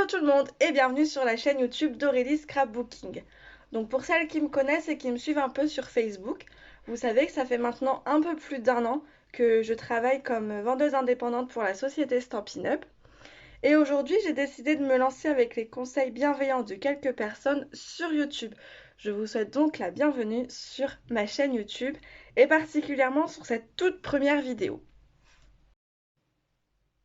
Hello tout le monde et bienvenue sur la chaîne YouTube d'Aurélie Scrapbooking. Donc pour celles qui me connaissent et qui me suivent un peu sur Facebook, vous savez que ça fait maintenant un peu plus d'un an que je travaille comme vendeuse indépendante pour la société Stampin' Up. Et aujourd'hui j'ai décidé de me lancer avec les conseils bienveillants de quelques personnes sur YouTube. Je vous souhaite donc la bienvenue sur ma chaîne YouTube et particulièrement sur cette toute première vidéo.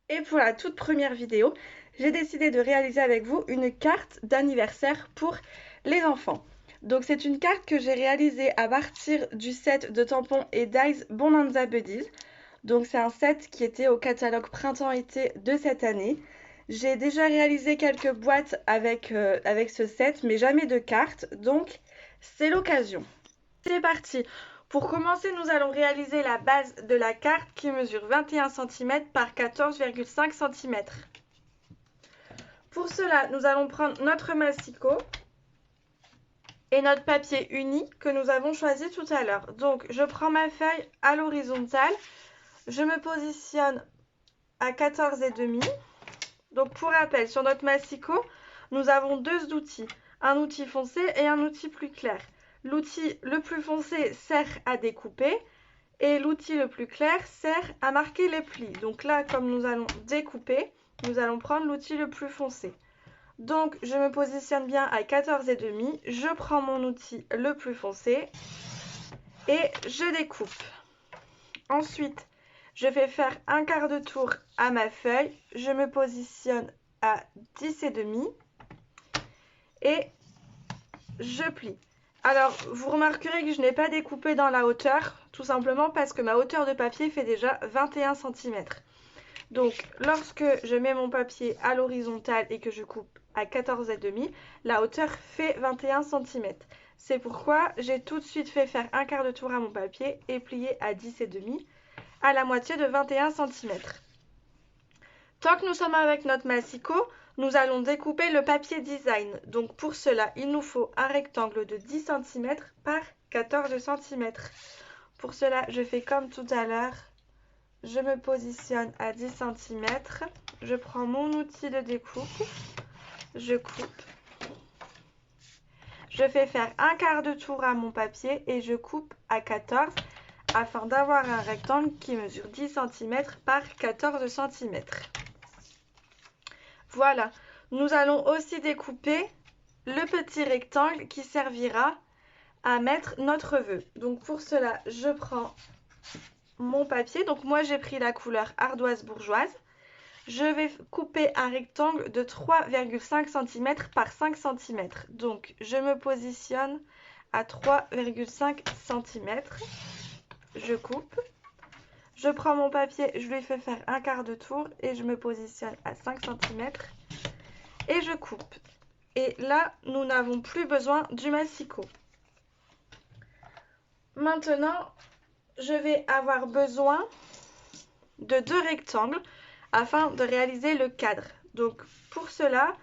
Et pour la toute première vidéo, j'ai décidé de réaliser avec vous une carte d'anniversaire pour les enfants. Donc c'est une carte que j'ai réalisée à partir du set de tampons et dies Bonanza Buddies. Donc c'est un set qui était au catalogue printemps-été de cette année. J'ai déjà réalisé quelques boîtes avec ce set, mais jamais de cartes, donc c'est l'occasion. C'est parti! Pour commencer, nous allons réaliser la base de la carte qui mesure 21 cm par 14,5 cm. Pour cela, nous allons prendre notre massicot et notre papier uni que nous avons choisi tout à l'heure. Donc, je prends ma feuille à l'horizontale, je me positionne à 14,5. Donc, pour rappel, sur notre massicot, nous avons deux outils, un outil foncé et un outil plus clair. L'outil le plus foncé sert à découper et l'outil le plus clair sert à marquer les plis. Donc là, comme nous allons découper, nous allons prendre l'outil le plus foncé. Donc je me positionne bien à 14,5, je prends mon outil le plus foncé et je découpe. Ensuite, je vais faire un quart de tour à ma feuille, je me positionne à 10,5 et je plie. Alors, vous remarquerez que je n'ai pas découpé dans la hauteur, tout simplement parce que ma hauteur de papier fait déjà 21 cm. Donc, lorsque je mets mon papier à l'horizontale et que je coupe à 14,5, la hauteur fait 21 cm. C'est pourquoi j'ai tout de suite fait faire un quart de tour à mon papier et plié à 10,5 à la moitié de 21 cm. Tant que nous sommes avec notre massicot, nous allons découper le papier design. Donc pour cela, il nous faut un rectangle de 10 cm par 14 cm. Pour cela, je fais comme tout à l'heure. Je me positionne à 10 cm. Je prends mon outil de découpe. Je coupe. Je fais faire un quart de tour à mon papier et je coupe à 14 afin d'avoir un rectangle qui mesure 10 cm par 14 cm. Voilà, nous allons aussi découper le petit rectangle qui servira à mettre notre vœu. Donc pour cela, je prends mon papier. Donc moi, j'ai pris la couleur ardoise bourgeoise. Je vais couper un rectangle de 3,5 cm par 5 cm. Donc je me positionne à 3,5 cm. Je coupe. Je prends mon papier, je lui fais faire un quart de tour et je me positionne à 5 cm. Et je coupe. Et là, nous n'avons plus besoin du massicot. Maintenant, je vais avoir besoin de deux rectangles afin de réaliser le cadre. Donc, pour cela,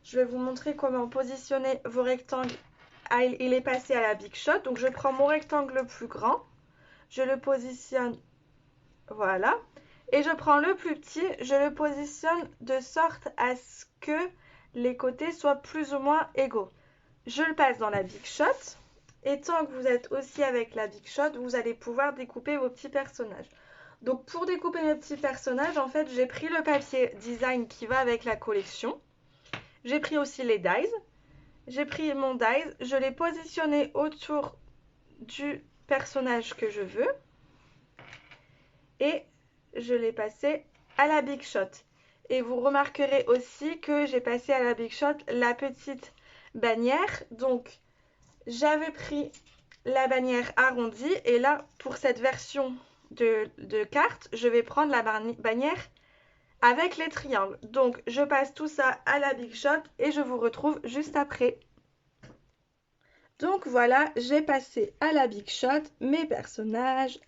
je vais vous montrer comment positionner vos rectangles. Il est passé à la Big Shot. Donc, je prends mon rectangle le plus grand. Je le positionne, voilà. Et je prends le plus petit, je le positionne de sorte à ce que les côtés soient plus ou moins égaux. Je le passe dans la Big Shot et tant que vous êtes aussi avec la Big Shot, vous allez pouvoir découper vos petits personnages. Donc pour découper mes petits personnages, en fait, j'ai pris le papier design qui va avec la collection. J'ai pris aussi les dies. J'ai pris mon dies, je l'ai positionné autour du personnage que je veux et je l'ai passé à la Big Shot. Et vous remarquerez aussi que j'ai passé à la Big Shot la petite bannière. Donc, j'avais pris la bannière arrondie. Et là, pour cette version de carte, je vais prendre la bannière avec les triangles. Donc, je passe tout ça à la Big Shot et je vous retrouve juste après. Donc voilà, j'ai passé à la Big Shot mes personnages,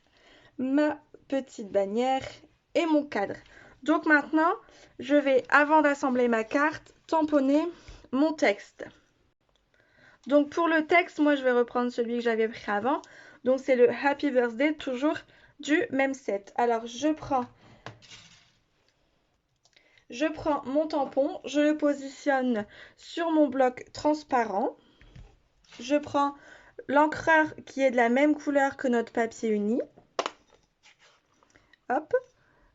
ma petite bannière et mon cadre. Donc maintenant, je vais, avant d'assembler ma carte, tamponner mon texte. Donc pour le texte, moi je vais reprendre celui que j'avais pris avant. Donc c'est le Happy Birthday, toujours du même set. Alors je prends Je prends mon tampon, je le positionne sur mon bloc transparent. Je prends l'encreur qui est de la même couleur que notre papier uni. Hop,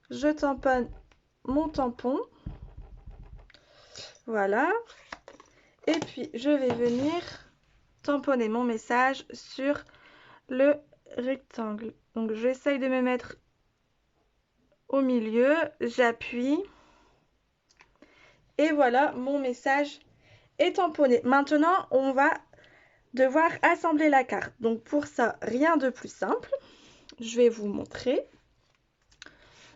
je tamponne mon tampon. Voilà. Et puis, je vais venir tamponner mon message sur le rectangle. Donc, j'essaye de me mettre au milieu, j'appuie. Et voilà, mon message est tamponné. Maintenant, on va devoir assembler la carte. Donc, pour ça, rien de plus simple. Je vais vous montrer.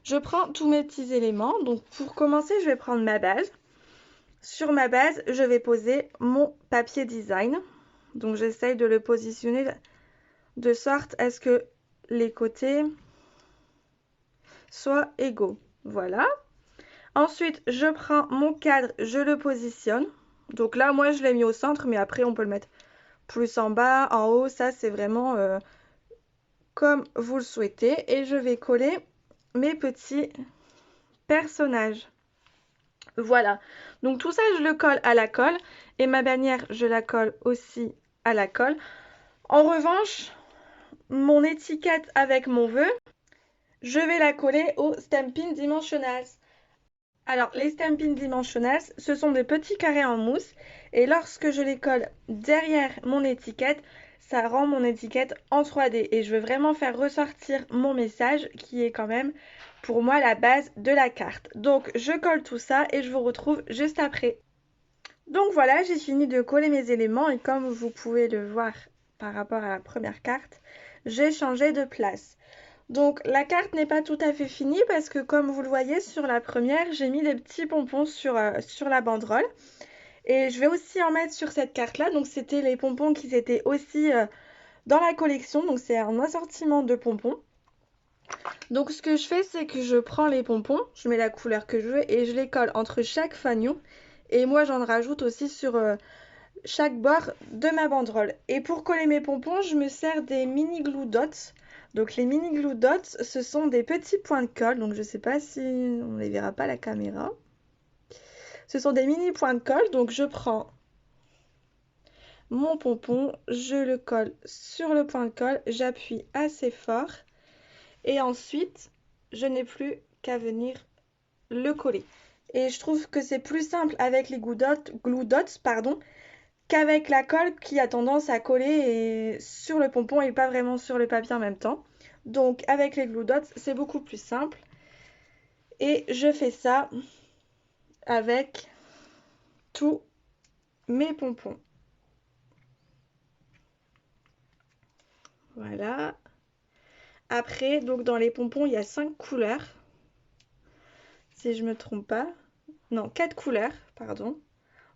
Je prends tous mes petits éléments. Donc, pour commencer, je vais prendre ma base. Sur ma base, je vais poser mon papier design. Donc, j'essaye de le positionner de sorte à ce que les côtés soient égaux. Voilà. Ensuite, je prends mon cadre, je le positionne. Donc là, moi, je l'ai mis au centre, mais après, on peut le mettre plus en bas, en haut. Ça, c'est vraiment comme vous le souhaitez. Et je vais coller mes petits personnages. Voilà. Donc tout ça, je le colle à la colle. Et ma bannière, je la colle aussi à la colle. En revanche, mon étiquette avec mon vœu, je vais la coller au Stampin' Dimensionals. Alors, les Stampin' Dimensionals, ce sont des petits carrés en mousse. Et lorsque je les colle derrière mon étiquette, ça rend mon étiquette en 3D. Et je veux vraiment faire ressortir mon message qui est quand même, pour moi, la base de la carte. Donc, je colle tout ça et je vous retrouve juste après. Donc voilà, j'ai fini de coller mes éléments et comme vous pouvez le voir par rapport à la première carte, j'ai changé de place. Donc la carte n'est pas tout à fait finie parce que comme vous le voyez sur la première, j'ai mis des petits pompons sur la banderole. Et je vais aussi en mettre sur cette carte-là. Donc c'était les pompons qui étaient aussi dans la collection. Donc c'est un assortiment de pompons. Donc ce que je fais, c'est que je prends les pompons, je mets la couleur que je veux et je les colle entre chaque fanion. Et moi j'en rajoute aussi sur chaque bord de ma banderole. Et pour coller mes pompons, je me sers des mini glue dots. Donc les mini glue dots, ce sont des petits points de colle. Donc je ne sais pas si on les verra pas à la caméra. Ce sont des mini points de colle. Donc je prends mon pompon, je le colle sur le point de colle, j'appuie assez fort. Et ensuite, je n'ai plus qu'à venir le coller. Et je trouve que c'est plus simple avec les glue dots, qu'avec la colle qui a tendance à coller sur le pompon et pas vraiment sur le papier en même temps. Donc avec les glue dots, c'est beaucoup plus simple. Et je fais ça avec tous mes pompons. Voilà. Après, donc dans les pompons, il y a 5 couleurs. Si je me trompe pas. Non, 4 couleurs, pardon.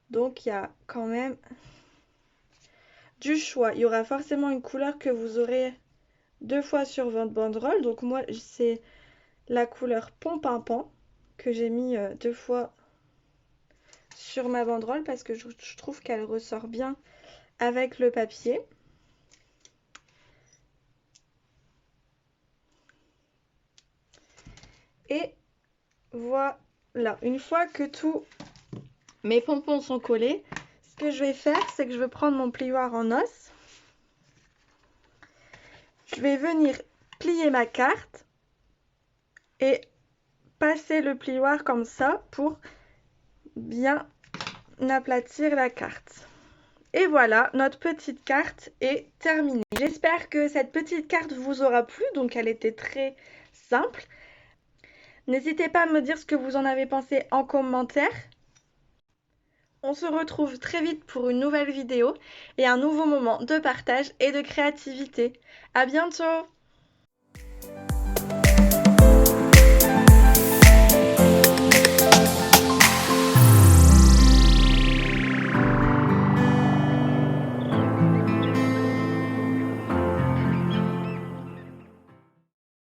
Donc il y a quand même du choix. Il y aura forcément une couleur que vous aurez 2 fois sur votre banderole. Donc moi, c'est la couleur Pompimpan que j'ai mis 2 fois sur ma banderole parce que je trouve qu'elle ressort bien avec le papier. Et voilà, une fois que tous mes pompons sont collés, ce que je vais faire, c'est que je vais prendre mon plioir en os. Je vais venir plier ma carte et passer le plioir comme ça pour bien aplatir la carte. Et voilà, notre petite carte est terminée. J'espère que cette petite carte vous aura plu, donc elle était très simple. N'hésitez pas à me dire ce que vous en avez pensé en commentaire. On se retrouve très vite pour une nouvelle vidéo et un nouveau moment de partage et de créativité. À bientôt!